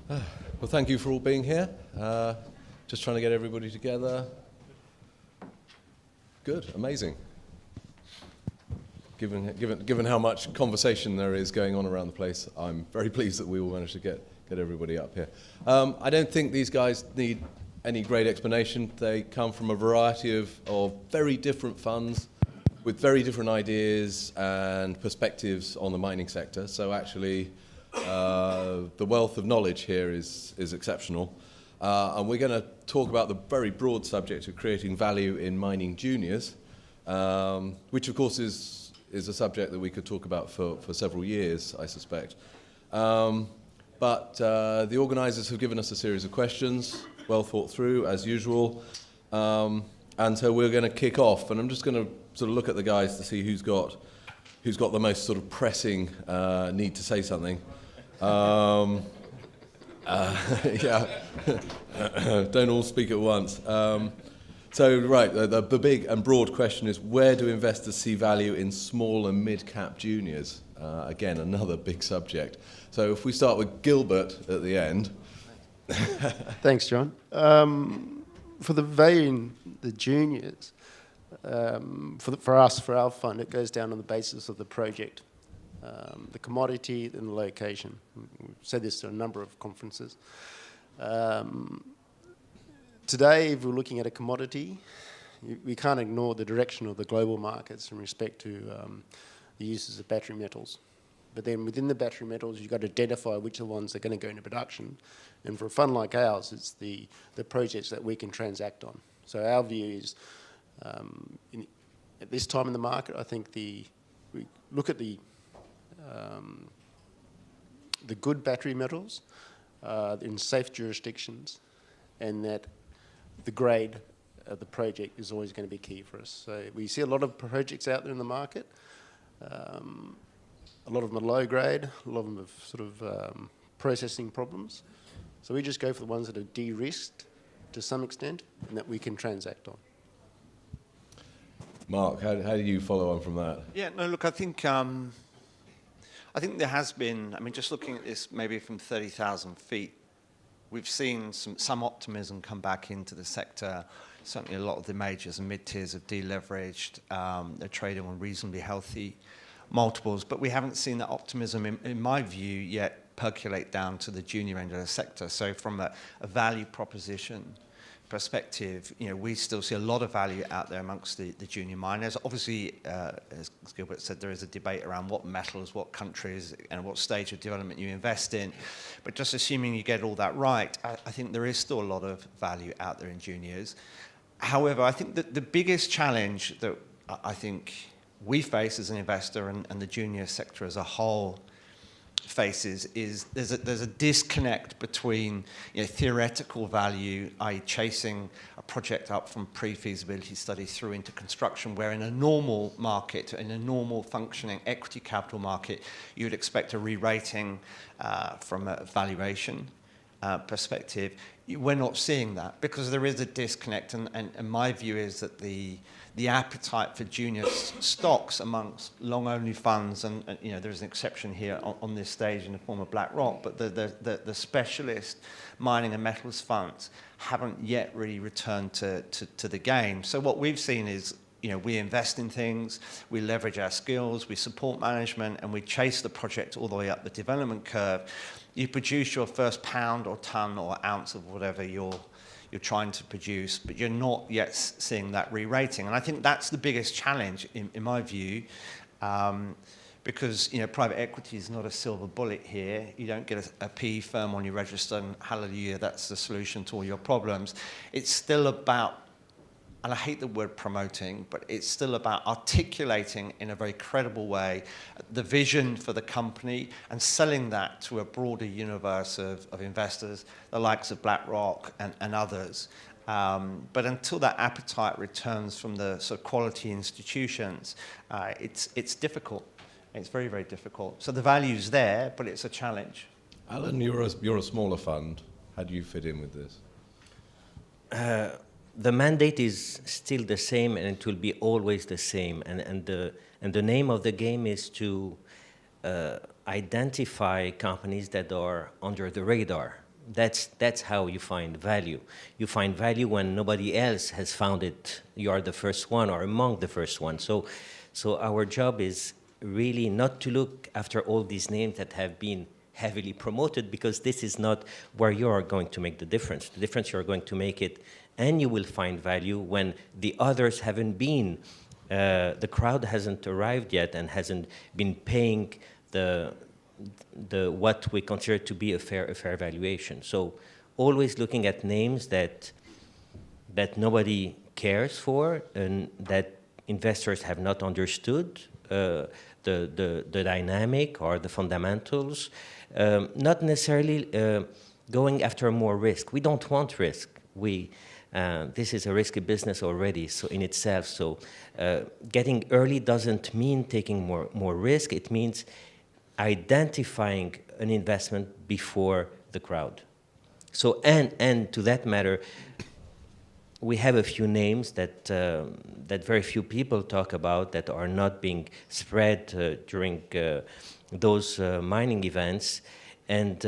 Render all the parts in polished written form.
Well, thank you for all being here. Just trying to get everybody together. Good, amazing. Given how much conversation there is going on around the place, I'm very pleased that we all managed to get everybody up here. I don't think these guys need any great explanation. They come from a variety of very different funds with very different ideas and perspectives on the mining sector. So actually, the wealth of knowledge here is exceptional. And we're going to talk about the very broad subject of creating value in mining juniors, which of course is a subject that we could talk about for several years, I suspect. But the organisers have given us a series of questions, well thought through, as usual. And so we're going to kick off, and I'm just going to sort of look at the guys to see who's got the most sort of pressing need to say something. Yeah, don't all speak at once. So, right, the big and broad question is, where do investors see value in small and mid-cap juniors? Again, another big subject. So if we start with Gilbert at the end. Thanks, John. For the value in the juniors, for us, for our fund, it goes down on the basis of the project, the commodity and the location. We've said this at a number of conferences. Today, if we're looking at a commodity, we can't ignore the direction of the global markets in respect to the uses of battery metals. But then within the battery metals, you've got to identify which are the ones that are going to go into production. And for a fund like ours, it's the projects that we can transact on. So our view is, at this time in the market, I think we look at the good battery metals in safe jurisdictions, and that the grade of the project is always going to be key for us. So we see a lot of projects out there in the market. A lot of them are low grade, a lot of them have sort of processing problems. So we just go for the ones that are de-risked to some extent and that we can transact on. Mark, how do you follow on from that? Yeah, no, look, I think there has been, I mean, just looking at this maybe from 30,000 feet, we've seen some optimism come back into the sector. Certainly a lot of the majors and mid-tiers have deleveraged. They're trading on reasonably healthy multiples, but we haven't seen that optimism, in my view, yet percolate down to the junior end of the sector. So from a value proposition perspective, you know, we still see a lot of value out there amongst the junior miners. Obviously, as Gilbert said, there is a debate around what metals, what countries, and what stage of development you invest in. But just assuming you get all that right, I think there is still a lot of value out there in juniors. However, I think that the biggest challenge that I think we face as an investor and the junior sector as a whole faces is there's a disconnect between, you know, theoretical value, i.e. chasing a project up from pre-feasibility study through into construction, where in a normal market, in a normal functioning equity capital market, you would expect a re-rating from a valuation perspective. We're not seeing that because there is a disconnect, and my view is that the appetite for junior stocks amongst long-only funds, and you know, there's an exception here on this stage in the form of BlackRock, but the specialist mining and metals funds haven't yet really returned to the game. So what we've seen is, you know, we invest in things, we leverage our skills, we support management, and we chase the project all the way up the development curve. You produce your first pound or ton or ounce of whatever you're trying to produce, but you're not yet seeing that re-rating. And I think that's the biggest challenge, in my view, because, you know, private equity is not a silver bullet here. You don't get a PE firm on your register and hallelujah, that's the solution to all your problems. It's still about, and I hate the word promoting, but it's still about articulating in a very credible way the vision for the company and selling that to a broader universe of investors, the likes of BlackRock and others. But until that appetite returns from the sort of quality institutions, it's difficult. It's very, very difficult. So the value's there, but it's a challenge. Alan, you're a smaller fund. How do you fit in with this? The mandate is still the same, and it will be always the same. And the name of the game is to identify companies that are under the radar. That's how you find value. You find value when nobody else has found it. You are the first one or among the first one. So our job is really not to look after all these names that have been heavily promoted, because this is not where you are going to make the difference. The difference you're going to make it, and you will find value when the others haven't been. The crowd hasn't arrived yet and hasn't been paying the what we consider to be a fair valuation. So always looking at names that nobody cares for and that investors have not understood the dynamic or the fundamentals. Not necessarily going after more risk. We don't want risk. This is a risky business already, so in itself. So getting early doesn't mean taking more risk. It means identifying an investment before the crowd. So and to that matter, we have a few names that that very few people talk about that are not being spread during those mining events, and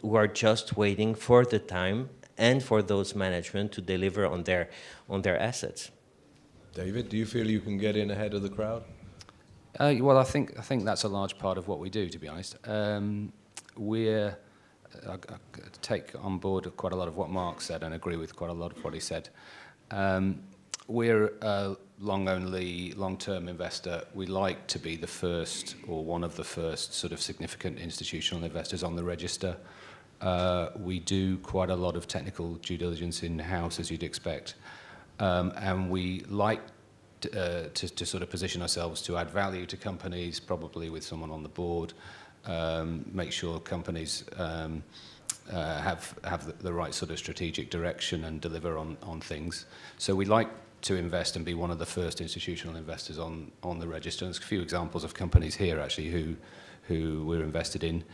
who are just waiting for the time and for those management to deliver on their assets. David, do you feel you can get in ahead of the crowd? Well, I think that's a large part of what we do, to be honest. I take on board quite a lot of what Mark said and agree with quite a lot of what he said. We're a long-only, long-term investor. We like to be the first or one of the first sort of significant institutional investors on the register. We do quite a lot of technical due diligence in-house, as you'd expect. And we like to sort of position ourselves to add value to companies, probably with someone on the board, make sure companies have the right sort of strategic direction and deliver on things. So we like to invest and be one of the first institutional investors on the register. There's a few examples of companies here actually who we're invested in.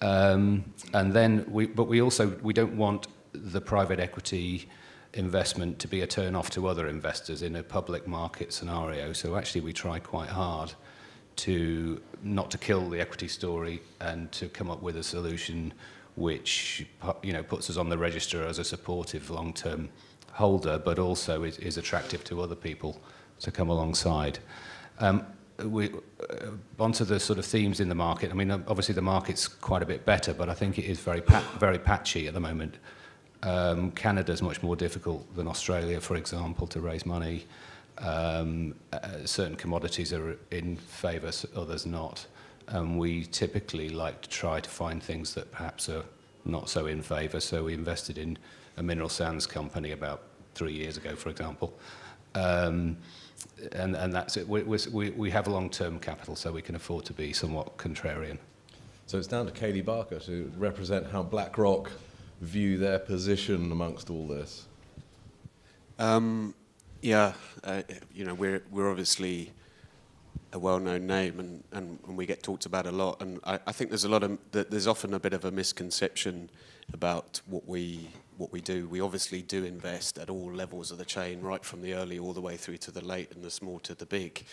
And then we don't want the private equity investment to be a turn off to other investors in a public market scenario. So actually we try quite hard to not to kill the equity story and to come up with a solution which, you know, puts us on the register as a supportive long-term holder, but also is attractive to other people to come alongside. Onto the sort of themes in the market. I mean, obviously the market's quite a bit better, but I think it is very patchy at the moment. Canada's much more difficult than Australia, for example, to raise money. Certain commodities are in favour, others not. We typically like to try to find things that perhaps are not so in favour. So we invested in a mineral sands company about 3 years ago, for example. And that's it. We have long-term capital, so we can afford to be somewhat contrarian. So it's down to Katie Barker to represent how BlackRock view their position amongst all this. You know, we're obviously a well-known name, and we get talked about a lot. And I think there's often a bit of a misconception about what we do. We obviously do invest at all levels of the chain, right from the early all the way through to the late and the small to the big.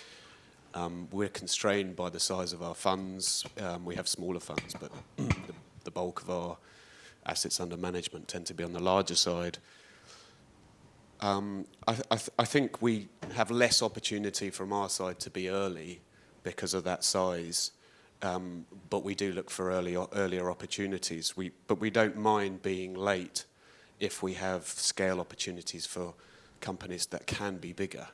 We're constrained by the size of our funds. We have smaller funds, but the bulk of our assets under management tend to be on the larger side. I think we have less opportunity from our side to be early because of that size, but we do look for earlier opportunities. But we don't mind being late if we have scale opportunities for companies that can be bigger,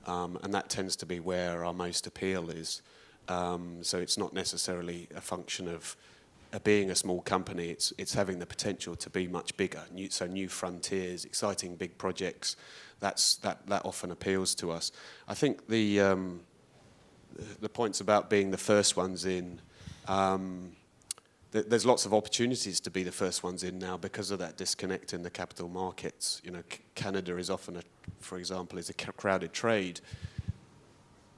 and that tends to be where our most appeal is. So it's not necessarily a function of being a small company, it's having the potential to be much bigger. New frontiers, exciting big projects. That often appeals to us. I think the points about being the first ones in. There's lots of opportunities to be the first ones in now because of that disconnect in the capital markets. You know, Canada is often, for example, is a crowded trade,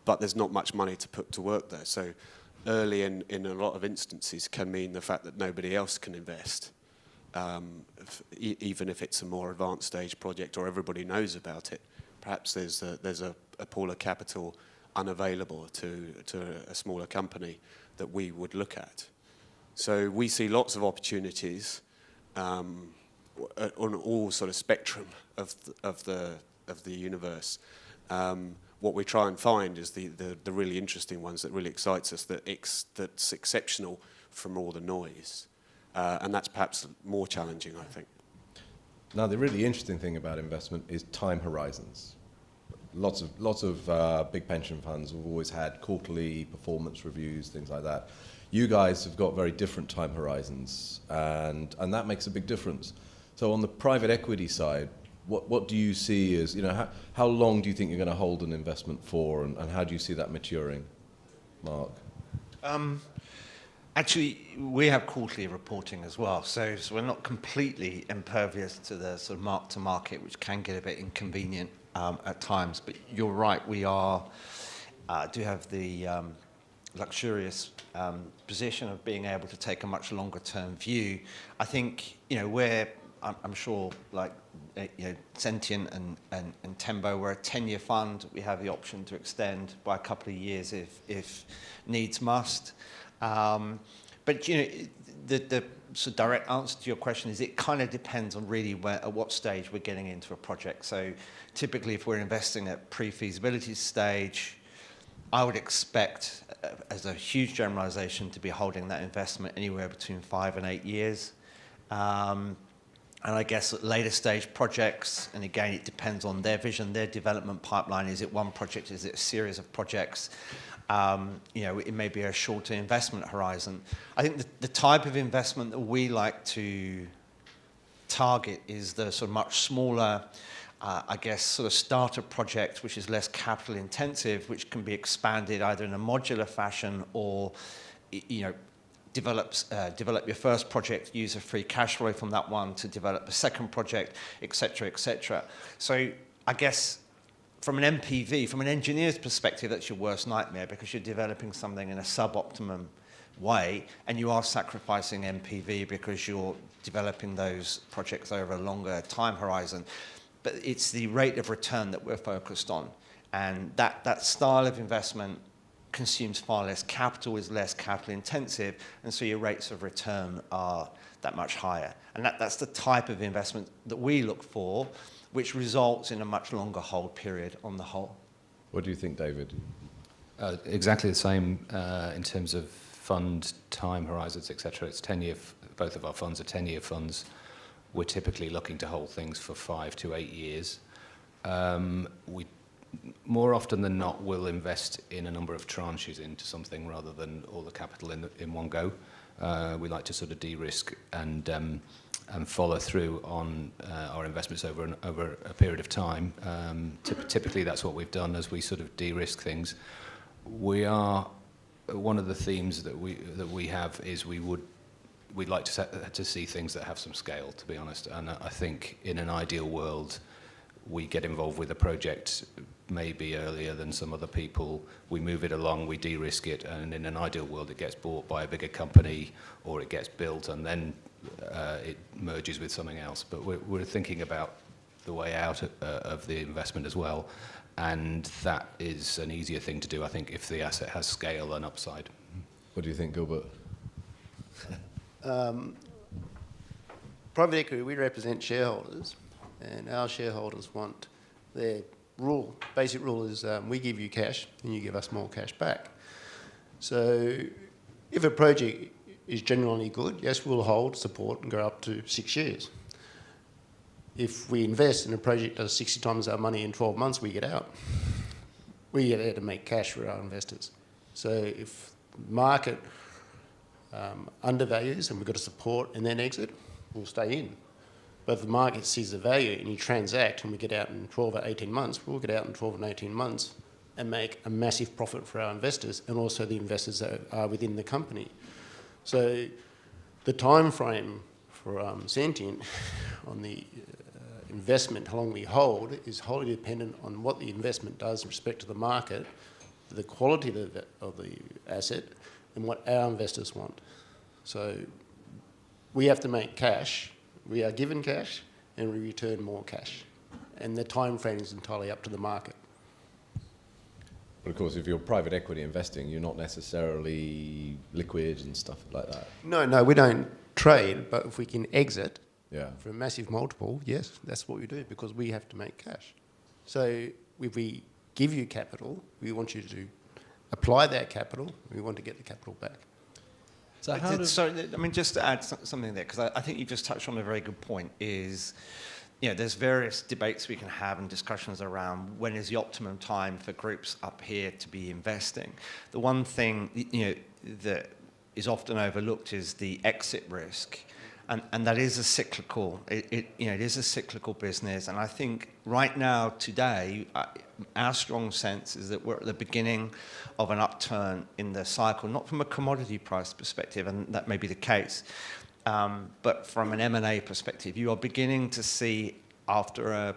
but there's not much money to put to work there. So early in a lot of instances can mean the fact that nobody else can invest, even if it's a more advanced stage project or everybody knows about it. Perhaps there's a pool of capital unavailable to a smaller company that we would look at. So we see lots of opportunities on all sort of spectrum of the universe. What we try and find is the really interesting ones that really excites us, that's exceptional from all the noise. And that's perhaps more challenging, I think. Now, the really interesting thing about investment is time horizons. Lots of big pension funds have always had quarterly performance reviews, things like that. You guys have got very different time horizons, and that makes a big difference. So on the private equity side, what do you see as, how long do you think you're going to hold an investment for, and how do you see that maturing, Mark? Actually, we have quarterly reporting as well, so we're not completely impervious to the sort of mark-to-market, which can get a bit inconvenient at times. But you're right, we do have the luxurious position of being able to take a much longer-term view. I think, I'm sure, like Sentient and Tembo, we're a 10-year fund. We have the option to extend by a couple of years if needs must. But the sort of direct answer to your question is it kind of depends on really at what stage we're getting into a project. So typically, if we're investing at pre-feasibility stage, I would expect, as a huge generalization, to be holding that investment anywhere between 5 and 8 years. And I guess at later stage projects, and again, it depends on their vision, their development pipeline. Is it one project? Is it a series of projects? It may be a shorter investment horizon. I think the type of investment that we like to target is the sort of much smaller, sort of starter project, which is less capital intensive, which can be expanded either in a modular fashion or, develop your first project, use a free cash flow from that one to develop a second project, et cetera, et cetera. So I guess from an MPV, from an engineer's perspective, that's your worst nightmare because you're developing something in a suboptimum way and you are sacrificing MPV because you're developing those projects over a longer time horizon. But it's the rate of return that we're focused on. And that style of investment consumes far less capital, is less capital intensive, and so your rates of return are that much higher. And that's the type of investment that we look for, which results in a much longer hold period on the whole. What do you think, David? Exactly the same in terms of fund time horizons, etc. It's 10-year. Both of our funds are 10-year funds. We're typically looking to hold things for 5 to 8 years. We more often than not will invest in a number of tranches into something rather than all the capital in one go. We like to sort of de-risk and follow through on our investments over a period of time. Typically, that's what we've done as we sort of de-risk things. One of the themes that we have is we'd like to see things that have some scale, to be honest. And I think in an ideal world, we get involved with a project maybe earlier than some other people. We move it along, we de-risk it, and in an ideal world, it gets bought by a bigger company or it gets built and then it merges with something else. But we're thinking about the way out of the investment as well. And that is an easier thing to do, I think, if the asset has scale and upside. What do you think, Gilbert? Private equity, we represent shareholders, and our shareholders want their basic rule is we give you cash and you give us more cash back. So if a project is genuinely good, yes, we'll hold, support and go up to 6 years. If we invest in a project that does 60 times our money in 12 months, we get out. We get there to make cash for our investors. So if the market undervalues and we've got to support and then exit, we'll stay in. But if the market sees the value and you transact and we get out in 12 or 18 months, we'll get out in 12 and 18 months and make a massive profit for our investors and also the investors that are within the company. So the time frame for Sentient on the investment, how long we hold, is wholly dependent on what the investment does in respect to the market, the quality of the asset, and what our investors want. So we have to make cash. We are given cash, and we return more cash. And the time frame is entirely up to the market. But of course, if you're private equity investing, you're not necessarily liquid and stuff like that. No, we don't trade, but if we can exit Yeah. for a massive multiple, yes, that's what we do because we have to make cash. So if we give you capital, we want you to apply that capital, we want to get the capital back. So how does... Sorry, I mean, just to add something there, because I think you just touched on a very good point, is, you know, there's various debates we can have and discussions around when is the optimum time for groups up here to be investing. The one thing, you know, that is often overlooked is the exit risk. And that is a cyclical, it is a cyclical business. And I think right now, today, our strong sense is that we're at the beginning of an upturn in the cycle, not from a commodity price perspective, and that may be the case, but from an M&A perspective. You are beginning to see, after a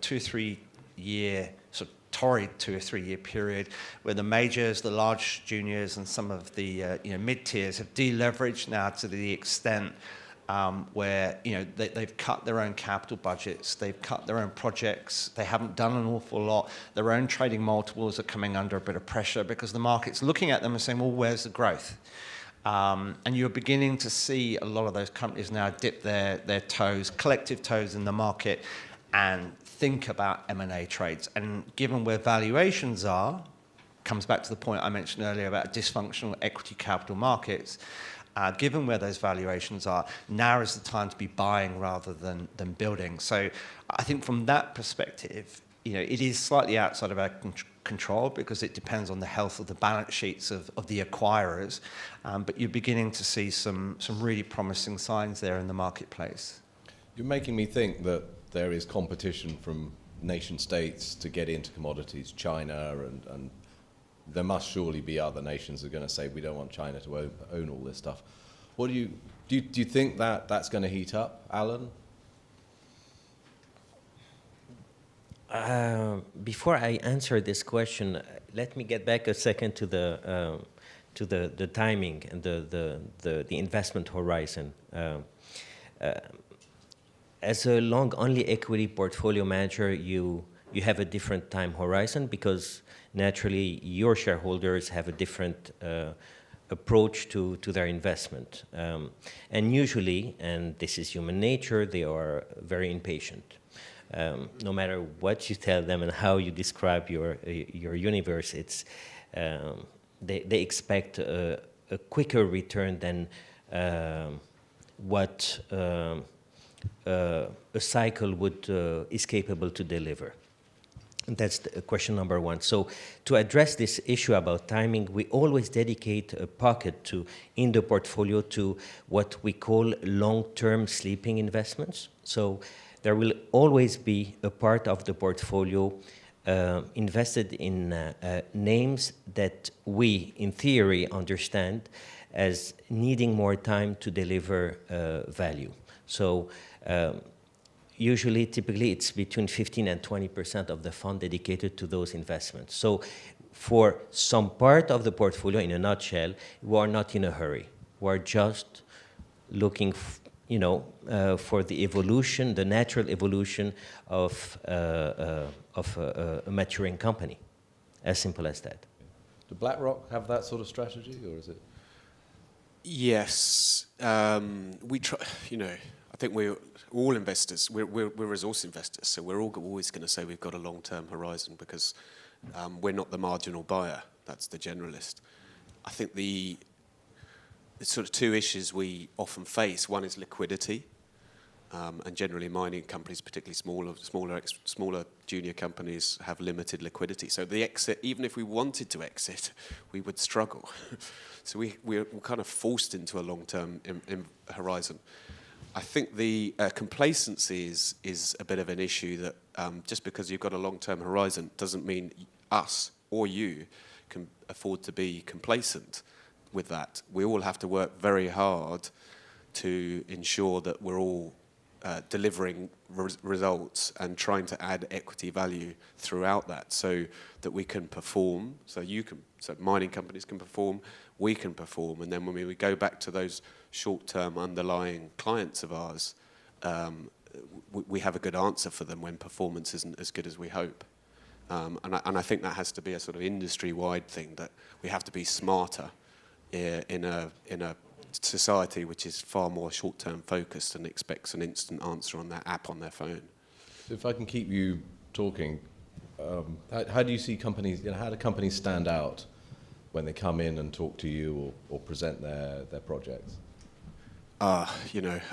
2 or 3 year sort of torrid 2 or 3 year period, where the majors, the large juniors, and some of the mid tiers have deleveraged now to the extent where they've cut their own capital budgets, they've cut their own projects, they haven't done an awful lot. Their own trading multiples are coming under a bit of pressure because the market's looking at them and saying, well, where's the growth? And you're beginning to see a lot of those companies now dip their toes, collective toes in the market, and think about M&A trades. And given where valuations are, comes back to the point I mentioned earlier about dysfunctional equity capital markets. Given where those valuations are, now is the time to be buying rather than building. So I think from that perspective, it is slightly outside of our control because it depends on the health of the balance sheets of the acquirers. But you're beginning to see some really promising signs there in the marketplace. You're making me think that there is competition from nation states to get into commodities, China, and there must surely be other nations that are going to say we don't want China to own all this stuff. What do you think that's going to heat up, Alan? Before I answer this question, let me get back a second to the timing and the investment horizon. As a long-only equity portfolio manager, you have a different time horizon because naturally your shareholders have a different approach to their investment. And usually, and this is human nature, they are very impatient. No matter what you tell them and how you describe your universe, it's they expect a quicker return than what a cycle is capable to deliver. And that's question number one. So to address this issue about timing, we always dedicate a pocket in the portfolio to what we call long-term sleeping investments. So there will always be a part of the portfolio invested in names that we, in theory, understand as needing more time to deliver value. So usually, typically, it's between 15 and 20% of the fund dedicated to those investments. So for some part of the portfolio, in a nutshell, we are not in a hurry. We're just looking for the evolution, the natural evolution of a maturing company. As simple as that. Do BlackRock have that sort of strategy, or is it? Yes. We try, I think we're all investors. We're resource investors, so we're always going to say we've got a long-term horizon because we're not the marginal buyer. That's the generalist. I think the sort of two issues we often face. One is liquidity, and generally mining companies, particularly smaller junior companies, have limited liquidity. So the exit, even if we wanted to exit, we would struggle. So we're kind of forced into a long-term horizon. I think the complacency is a bit of an issue that just because you've got a long-term horizon doesn't mean us or you can afford to be complacent with that. We all have to work very hard to ensure that we're all delivering results and trying to add equity value throughout that so that we can perform, so mining companies can perform, we can perform, and then when we go back to those short-term underlying clients of ours, we have a good answer for them when performance isn't as good as we hope. And I think that has to be a sort of industry-wide thing, that we have to be smarter in a society which is far more short-term focused and expects an instant answer on their app on their phone. If I can keep you talking, how do you see companies, how do companies stand out when they come in and talk to you or present their projects? I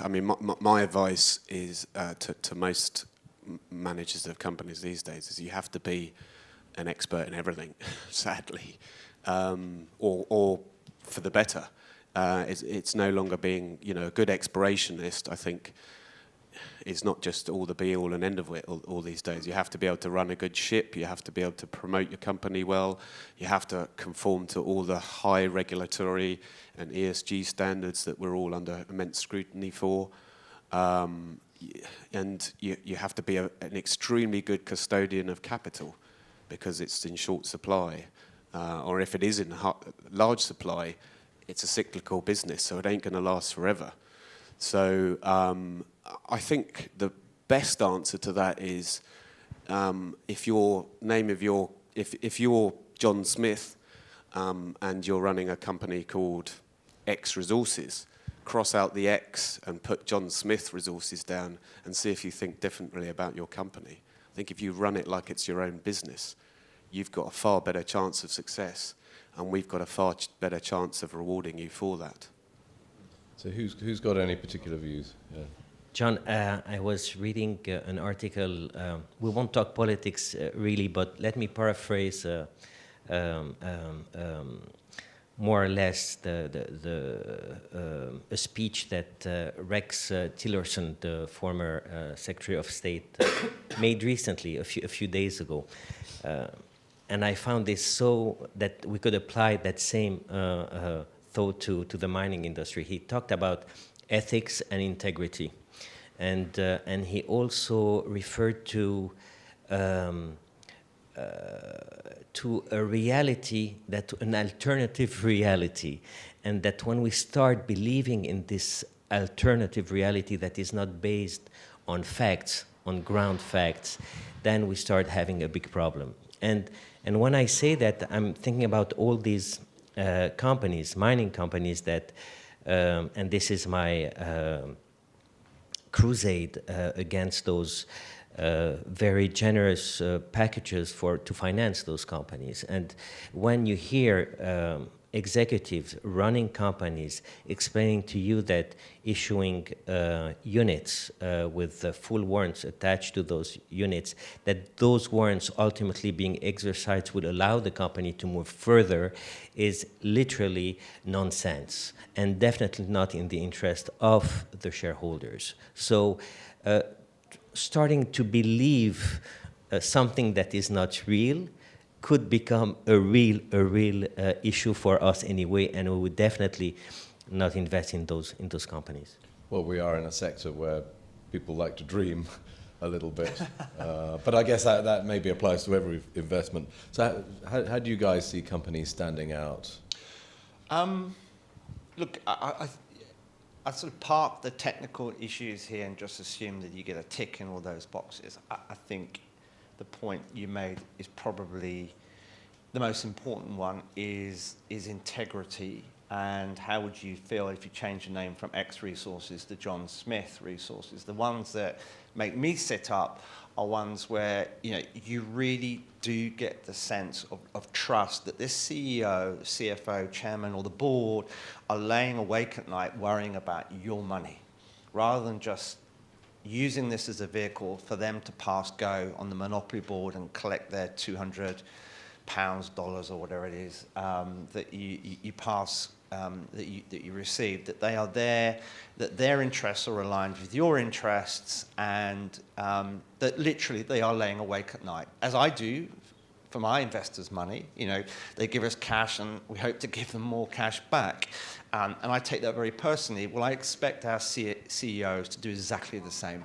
mean, my advice is to most managers of companies these days is you have to be an expert in everything, sadly, or for the better. It's no longer being, a good explorationist, I think, is not just all the be-all and end of it all these days. You have to be able to run a good ship, you have to be able to promote your company well, you have to conform to all the high regulatory and ESG standards that we're all under immense scrutiny for. And you have to be an extremely good custodian of capital because it's in short supply. Or if it is in large supply, it's a cyclical business, so it ain't going to last forever. So I think the best answer to that is if you're John Smith and you're running a company called X Resources, cross out the X and put John Smith Resources down and see if you think differently about your company. I think if you run it like it's your own business, you've got a far better chance of success, and we've got a far better chance of rewarding you for that. So who's got any particular views? Yeah. John, I was reading an article. We won't talk politics really, but let me paraphrase more or less a speech that Rex Tillerson, the former Secretary of State, made recently, a few days ago. And I found this so that we could apply that same thought to the mining industry. He talked about ethics and integrity. And he also referred to a reality, an alternative reality, and that when we start believing in this alternative reality that is not based on facts, on ground facts, then we start having a big problem. And when I say that, I'm thinking about all these companies, mining companies that, and this is my crusade against those very generous packages to finance those companies. And when you hear executives running companies explaining to you that issuing units with full warrants attached to those units, that those warrants ultimately being exercised would allow the company to move further, is literally nonsense and definitely not in the interest of the shareholders. So starting to believe something that is not real could become a real issue for us anyway, and we would definitely not invest in those companies. Well, we are in a sector where people like to dream a little bit, but I guess that maybe applies to every investment. So how do you guys see companies standing out? Look, I sort of park the technical issues here and just assume that you get a tick in all those boxes. I think the point you made is probably the most important one, is integrity. And how would you feel if you change the name from X Resources to John Smith Resources? The ones that make me sit up are ones where you really do get the sense of trust that this CEO, CFO, chairman, or the board are laying awake at night worrying about your money, rather than just using this as a vehicle for them to pass go on the monopoly board and collect their £200, dollars, or whatever it is that you pass, that you receive. That they are there, that their interests are aligned with your interests, and that literally they are laying awake at night, as I do for my investors' money. They give us cash, and we hope to give them more cash back. And I take that very personally. Well, I expect our CEOs to do exactly the same.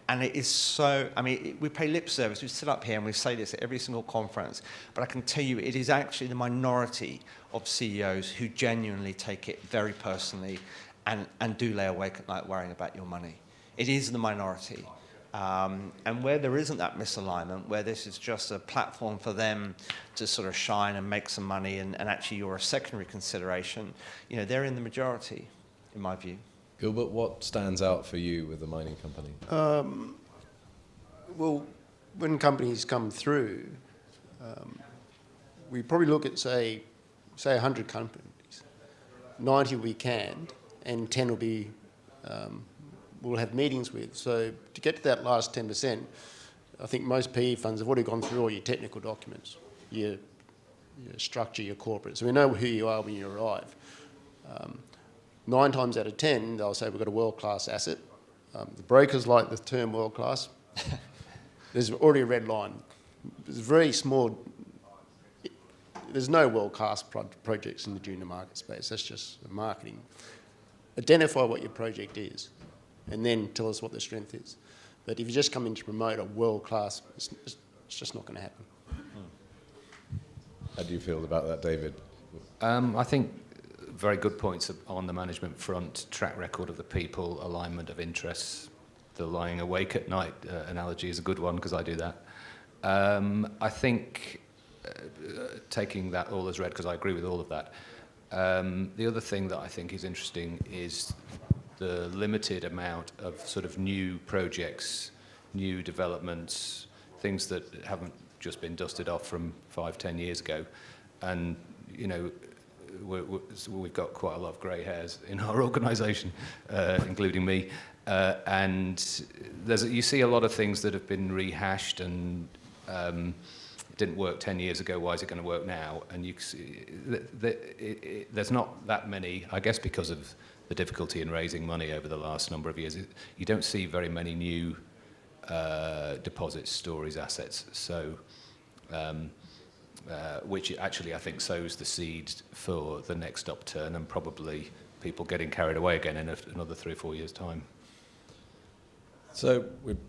And it is so, we pay lip service. We sit up here and we say this at every single conference. But I can tell you, it is actually the minority of CEOs who genuinely take it very personally and do lay awake at night worrying about your money. It is the minority. And where there isn't that misalignment, where this is just a platform for them to sort of shine and make some money, and actually you're a secondary consideration, you know, they're in the majority, in my view. Gilbert, what stands out for you with the mining company? Well, when companies come through, we probably look at, say 100 companies. 90 will be canned, and 10 will be we'll have meetings with. So to get to that last 10%, I think most PE funds have already gone through all your technical documents, your structure, your corporate. So we know who you are when you arrive. 9 times out of 10, they'll say we've got a world-class asset. The brokers like the term world-class. There's already a red line. There's very small. There's no world-class projects in the junior market space. That's just marketing. Identify what your project is, and then tell us what the strength is. But if you just come in to promote a world-class, it's just not going to happen. How do you feel about that, David? I think very good points on the management front, track record of the people, alignment of interests. The lying awake at night analogy is a good one because I do that. I think taking that all as read, because I agree with all of that. The other thing that I think is interesting is the limited amount of sort of new projects, new developments, things that haven't just been dusted off from 5-10 years ago. And, you know, we've got quite a lot of grey hairs in our organisation, including me. And you see a lot of things that have been rehashed and it didn't work 10 years ago, why is it going to work now? And you see, there's not that many, I guess because of the difficulty in raising money over the last number of years, you don't see very many new deposits, stories, assets. So, which actually I think sows the seed for the next upturn and probably people getting carried away again in another 3 or 4 years' time. So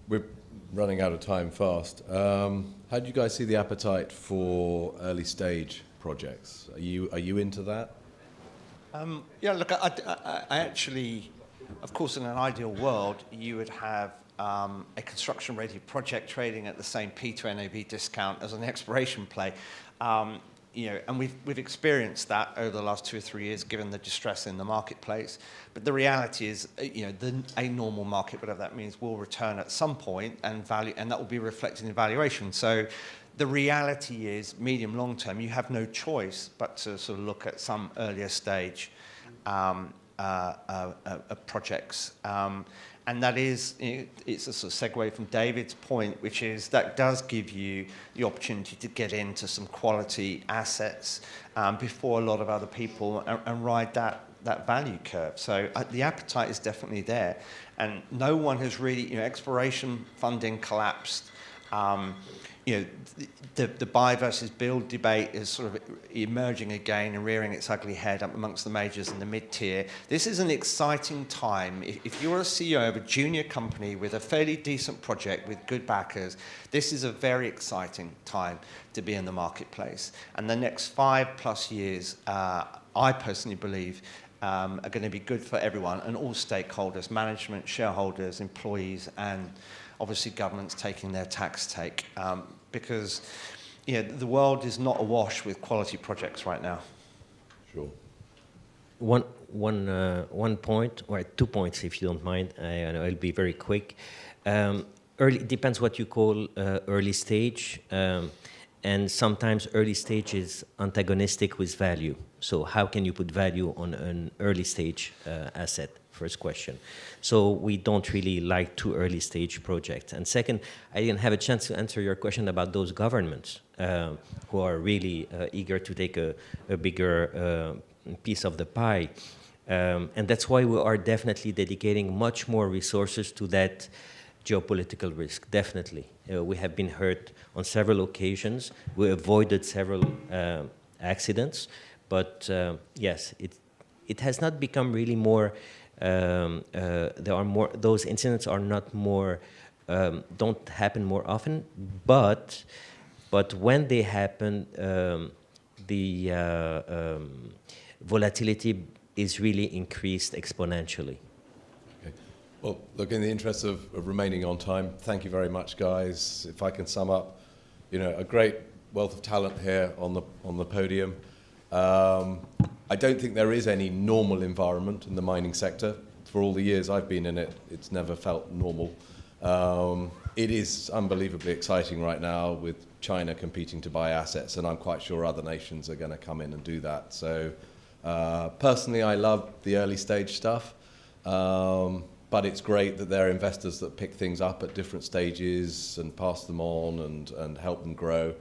we're running out of time fast. How do you guys see the appetite for early stage projects? Are you into that? Yeah, look, I actually, of course, in an ideal world, you would have a construction-ready project trading at the same P to NAV discount as an exploration play. You know, and we've experienced that over the last 2 or 3 years, given the distress in the marketplace. But the reality is, you know, a normal market, whatever that means, will return at some point, and that will be reflected in valuation. So, the reality is, medium long term, you have no choice but to sort of look at some earlier stage projects. And that is, it's a sort of segue from David's point, which is that does give you the opportunity to get into some quality assets before a lot of other people and ride that value curve. So the appetite is definitely there. And no one has really, you know, exploration funding collapsed. You know, the buy versus build debate is sort of emerging again and rearing its ugly head up amongst the majors and the mid-tier. This is an exciting time. If you're a CEO of a junior company with a fairly decent project with good backers, this is a very exciting time to be in the marketplace. And the next 5+ years, I personally believe, are going to be good for everyone and all stakeholders, management, shareholders, employees, and obviously governments taking their tax take, because the world is not awash with quality projects right now. Sure. One point, or 2 points if you don't mind. I'll be very quick. Early depends what you call early stage, and sometimes early stage is antagonistic with value. So how can you put value on an early stage asset? First question. So we don't really like too early stage projects. And second, I didn't have a chance to answer your question about those governments who are really eager to take a bigger piece of the pie. And that's why we are definitely dedicating much more resources to that geopolitical risk, definitely. We have been hurt on several occasions. We avoided several accidents. But yes, it has not become really more. There are more. Those incidents are not more. Don't happen more often. But when they happen, the volatility is really increased exponentially. Okay. Well, look, in the interest of remaining on time, thank you very much, guys. If I can sum up, a great wealth of talent here on the podium. I don't think there is any normal environment in the mining sector. For all the years I've been in it, it's never felt normal. It is unbelievably exciting right now with China competing to buy assets, and I'm quite sure other nations are going to come in and do that. So personally, I love the early stage stuff. But it's great that there are investors that pick things up at different stages and pass them on and help them grow.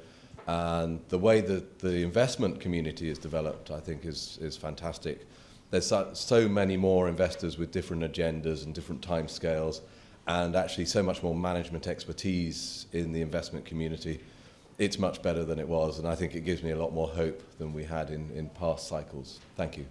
And the way that the investment community is developed, I think, is fantastic. There's so many more investors with different agendas and different timescales, and actually so much more management expertise in the investment community. It's much better than it was, and I think it gives me a lot more hope than we had in past cycles. Thank you.